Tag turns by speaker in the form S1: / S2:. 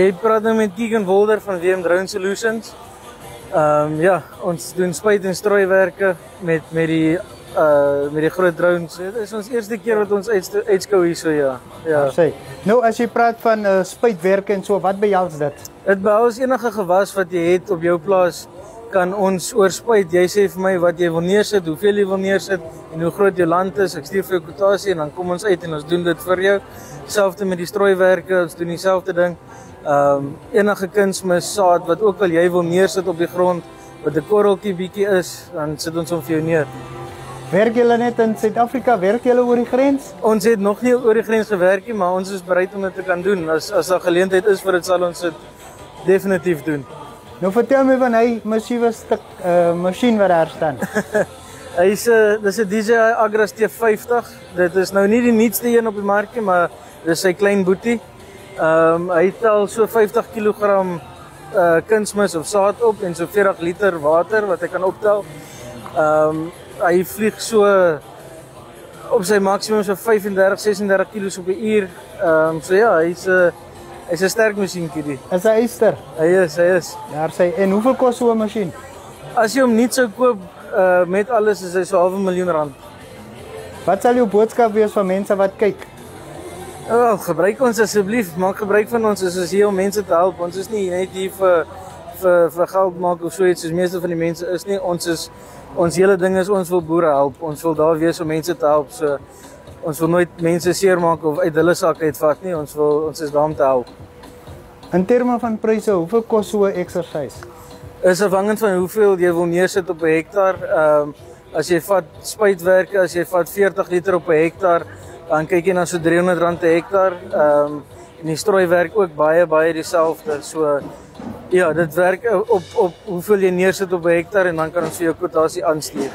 S1: Jy praat nou met Keegan Wolder van WM Drone Solutions. Ja, ons doen spuit en strooiwerke met die groot drones. Dit is ons eerste keer wat ons uitskou hierso, ja.
S2: Sê. Nou as jy praat van spuitwerke en so, wat behels dit?
S1: Dit behels enige gewas wat jy het op jou plaas, kan ons oorspuit. Jy sê vir my wat jy wil neersit, hoeveel jy wil neersit en hoe groot jou land is. Ek stuur vir jou kwotasie en dan kom ons uit en ons doen dit vir jou. Selfde met die strooiwerke, ons doen dieselfde ding. Enige kunsmis, saad, wat ook al jy wil neersit op die grond, wat 'n korreltjie bietjie is, dan sit ons hom vir jou neer.
S2: Werk julle net in Suid-Afrika? Werk julle oor die grens?
S1: Ons het nog nie oor die grens gewerk nie, maar ons is bereid om dit te kan doen. As daar geleentheid is vir dit, sal ons dit definitief doen.
S2: Nou vertel my van hy massiewe stuk masjien wat daar staan.
S1: Dis 'n DJI Agras T50. Dit is nou nie die nuutste een op die mark nie, maar dis sy klein boetie. Hy tel so 50 kg kunsmis of saad op en so 40 liter water wat hy kan optel. Hy vlieg so op sy maksimum so 35-36 kg op 'n uur. So ja, hy's 'n sterk masjienkie die.
S2: Is hy yster?
S1: Hy is.
S2: Daar sê, en hoeveel kos so 'n masjien?
S1: As jy hom nie sou koop met alles, is hy so R500.000.
S2: Wat sal jou boodskap wees vir mense wat kyk?
S1: Gebruik ons asseblief, maak gebruik van ons. Ons is hier om mense te help. Ons is nie net hier vir geld maak of so iets soos meeste van die mense is nie. Ons hele ding is ons wil boere help. Ons wil daar wees om mense te help. So ons wil nooit mense seermaak of uit hulle sak uitvat nie. Ons is daar om te help.
S2: In terme van pryse, hoeveel kos so 'n exercise?
S1: Is afhangend van hoeveel jy wil neersit op 'n hektaar. As jy vat spuitwerke, as jy vat 40 liter op 'n hektaar, dan kyk jy na so R300 'n hektaar. En die strooiwerk ook baie dieselfde. So ja, dit werk op hoeveel jy neersit op 'n hektaar en dan kan ons vir jou kwotasie aanstuur.